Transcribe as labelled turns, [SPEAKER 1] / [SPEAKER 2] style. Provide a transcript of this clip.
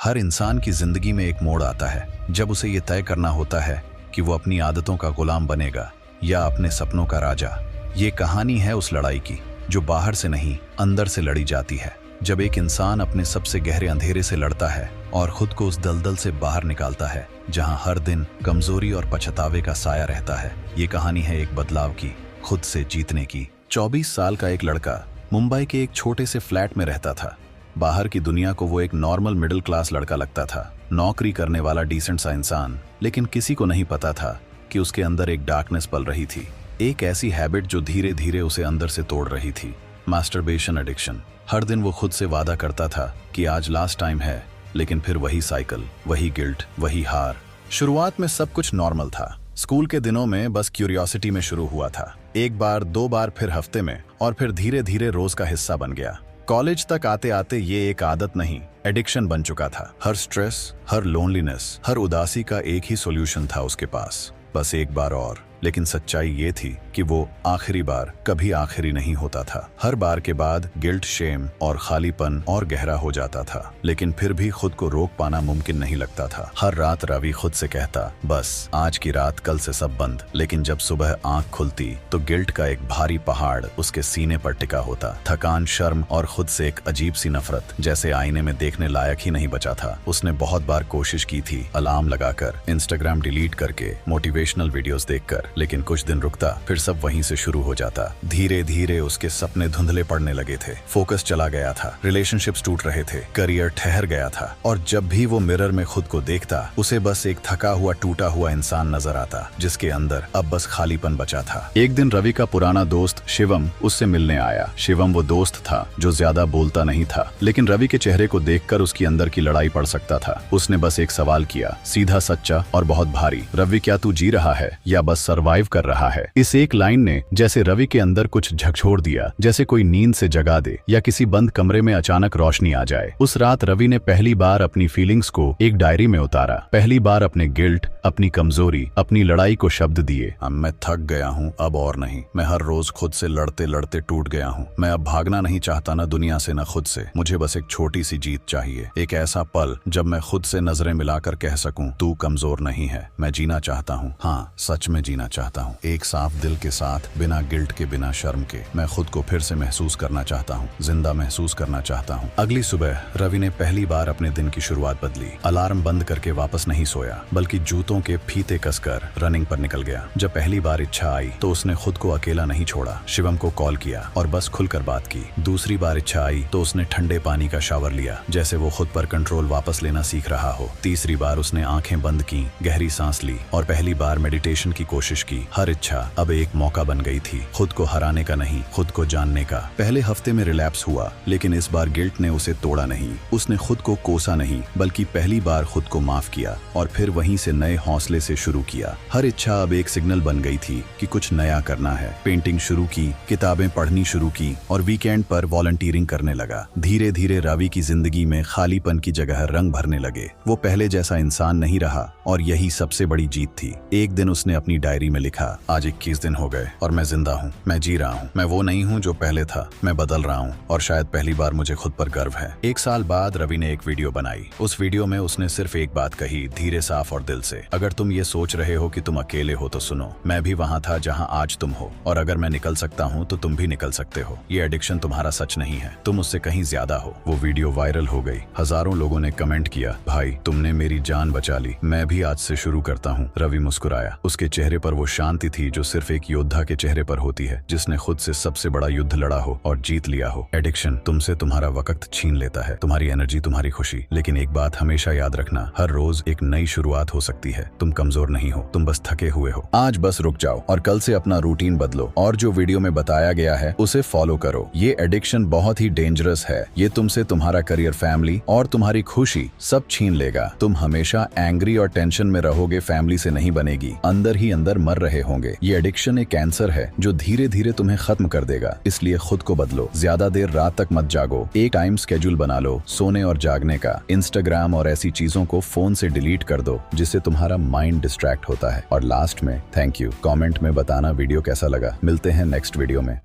[SPEAKER 1] हर इंसान की जिंदगी में एक मोड़ आता है जब उसे ये तय करना होता है कि वो अपनी आदतों का गुलाम बनेगा या अपने सपनों का राजा। ये कहानी है उस लड़ाई की जो बाहर से नहीं अंदर से लड़ी जाती है। जब एक इंसान अपने सबसे गहरे अंधेरे से लड़ता है और खुद को उस दलदल से बाहर निकालता है जहां हर दिन कमजोरी और पछतावे का साया रहता है। ये कहानी है एक बदलाव की, खुद से जीतने की। 24 साल का एक लड़का मुंबई के एक छोटे से फ्लैट में रहता था। बाहर की दुनिया को वो एक नॉर्मल मिडिल क्लास लड़का लगता था, नौकरी करने वाला डिसेंट सा इंसान। लेकिन किसी को नहीं पता था कि उसके अंदर एक डार्कनेस पल रही थी, एक ऐसी हैबिट जो धीरे धीरे उसे अंदर से तोड़ रही थी। Masturbation addiction. हर दिन वो खुद से वादा करता था कि आज लास्ट टाइम है, लेकिन फिर वही साइकिल, वही गिल्ट, वही हार। शुरुआत में सब कुछ नॉर्मल था। स्कूल के दिनों में बस क्यूरियोसिटी में शुरू हुआ था, एक बार, दो बार, फिर हफ्ते में, और फिर धीरे धीरे रोज का हिस्सा बन गया। कॉलेज तक आते आते ये एक आदत नहीं, एडिक्शन बन चुका था। हर स्ट्रेस, हर लोनलीनेस, हर उदासी का एक ही सॉल्यूशन था उसके पास, बस एक बार और। लेकिन सच्चाई ये थी कि वो आखिरी बार कभी आखिरी नहीं होता था। हर बार के बाद गिल्ट, शेम और खालीपन और गहरा हो जाता था, लेकिन फिर भी खुद को रोक पाना मुमकिन नहीं लगता था। हर रात रवि खुद से कहता, बस आज की रात, कल से सब बंद। लेकिन जब सुबह आंख खुलती तो गिल्ट का एक भारी पहाड़ उसके सीने पर टिका होता। थकान, शर्म और खुद से एक अजीब सी नफरत, जैसे आईने में देखने लायक ही नहीं बचा था। उसने बहुत बार कोशिश की थी, अलार्म लगाकर, इंस्टाग्राम डिलीट करके, मोटिवेशनल वीडियोस देखकर, लेकिन कुछ दिन रुकता, फिर सब वहीं से शुरू हो जाता। धीरे धीरे उसके सपने धुंधले पड़ने लगे थे, फोकस चला गया था, रिलेशनशिप्स टूट रहे थे, करियर ठहर गया था, और जब भी वो मिरर में खुद को देखता, उसे बस एक थका हुआ, टूटा हुआ इंसान नजर आता, जिसके अंदर अब बस खालीपन बचा था। एक दिन रवि का पुराना दोस्त शिवम उससे मिलने आया। शिवम वो दोस्त था जो ज्यादा बोलता नहीं था, लेकिन रवि के चेहरे को देखकर उसकी अंदर की लड़ाई पड़ सकता था। उसने बस एक सवाल किया, सीधा, सच्चा और बहुत भारी, रवि क्या तू जी रहा है या बस सर्वाइव कर रहा है? इस एक लाइन ने जैसे रवि के अंदर कुछ झकझोर दिया, जैसे कोई नींद से जगा दे या किसी बंद कमरे में अचानक रोशनी आ जाए। उस रात रवि ने पहली बार अपनी फीलिंग्स को एक डायरी में उतारा। पहली बार अपने गिल्ट, अपनी कमजोरी, अपनी लड़ाई को शब्द दिए। अब मैं थक गया हूँ, अब और नहीं। मैं हर रोज खुद से लड़ते लड़ते टूट गया हूँ। मैं अब भागना नहीं चाहता, ना दुनिया से ना खुद से। मुझे बस एक छोटी सी जीत चाहिए, एक ऐसा पल जब मैं खुद से नजरें मिलाकर कह सकूं, तू कमजोर नहीं है। मैं जीना चाहता हूँ, हाँ सच में जीना चाहता हूँ, एक साफ दिल के साथ, बिना गिल्ट के, बिना शर्म के। मैं खुद को फिर से महसूस करना चाहता हूँ, जिंदा महसूस करना चाहता हूँ। अगली सुबह रवि ने पहली बार अपने दिन की शुरुआत बदली। अलार्म बंद करके वापस नहीं सोया, बल्कि जूतों के फीते कसकर रनिंग पर निकल गया। जब पहली बार इच्छा आई तो उसने खुद को अकेला नहीं छोड़ा, शिवम को कॉल किया और बस खुलकर बात की। दूसरी बार इच्छा आई तो उसने ठंडे पानी का शावर लिया, जैसे वो खुद पर कंट्रोल वापस लेना सीख रहा हो। तीसरी बार उसने आंखें बंद की, गहरी सांस ली और पहली बार मेडिटेशन की कोशिश की। हर इच्छा अब एक मौका बन गई थी, खुद को हराने का नहीं, खुद को जानने का। पहले हफ्ते में रिलैप्स हुआ, लेकिन इस बार गिल्ट ने उसे तोड़ा नहीं। उसने खुद को कोसा नहीं, बल्कि पहली बार खुद को माफ किया और फिर वहीं से नए हौसले से शुरू किया। हर इच्छा अब एक सिग्नल बन गई थी कि कुछ नया करना है। पेंटिंग शुरू की, किताबें पढ़नी शुरू की और वीकेंड पर वॉलंटियरिंग करने लगा। धीरे धीरे रवि की जिंदगी में खालीपन की जगह रंग भरने लगे। वो पहले जैसा इंसान नहीं रहा और यही सबसे बड़ी जीत थी। एक दिन उसने अपनी डायरी में लिखा, आज 21 दिन हो गए और मैं जिंदा हूँ, मैं जी रहा हूँ। मैं वो नहीं हूँ जो पहले था, मैं बदल रहा हूँ और शायद पहली बार मुझे खुद पर गर्व है। एक साल बाद रवि ने एक वीडियो बनाई। उस वीडियो में उसने सिर्फ एक बात कही, धीरे, साफ और दिल से, अगर तुम ये सोच रहे हो कि तुम अकेले हो तो सुनो, मैं भी वहाँ था जहाँ आज तुम हो, और अगर मैं निकल सकता हूँ तो तुम भी निकल सकते हो। ये एडिक्शन तुम्हारा सच नहीं है, तुम उससे कहीं ज्यादा हो। वो वीडियो वायरल हो गई। हजारों लोगों ने कमेंट किया, भाई तुमने मेरी जान बचा ली, मैं भी आज से शुरू करता हूँ। रवि मुस्कुराया। उसके चेहरे पर वो शांति थी जो सिर्फ एक योद्धा के चेहरे पर होती है, जिसने खुद से सबसे बड़ा युद्ध लड़ा हो और जीत लिया हो। एडिक्शन तुमसे तुम्हारा वक्त छीन लेता है, तुम्हारी एनर्जी, तुम्हारी खुशी, लेकिन एक बात हमेशा याद रखना, हर रोज एक नई शुरुआत हो सकती है। तुम कमजोर नहीं हो, तुम बस थके हुए हो। आज बस रुक जाओ और कल से अपना रूटीन बदलो और जो वीडियो में बताया गया है उसे फॉलो करो। ये एडिक्शन बहुत ही डेंजरस है। ये तुमसे तुम्हारा करियर, फैमिली और तुम्हारी खुशी सब छीन लेगा। तुम हमेशा एंग्री और टेंशन में रहोगे, फैमिली से नहीं बनेगी, अंदर ही अंदर मर रहे होंगे। ये एडिक्शन एक कैंसर है जो धीरे धीरे तुम्हें खत्म कर देगा। इसलिए खुद को बदलो, ज्यादा देर रात तक मत जागो, एक टाइम स्केड्यूल बना लो सोने और जागने का। इंस्टाग्राम और ऐसी चीजों को फोन से डिलीट कर दो जिससे तुम्हारा माइंड डिस्ट्रैक्ट होता है। और लास्ट में थैंक यू, कमेंट में बताना वीडियो कैसा लगा। मिलते हैं नेक्स्ट वीडियो में।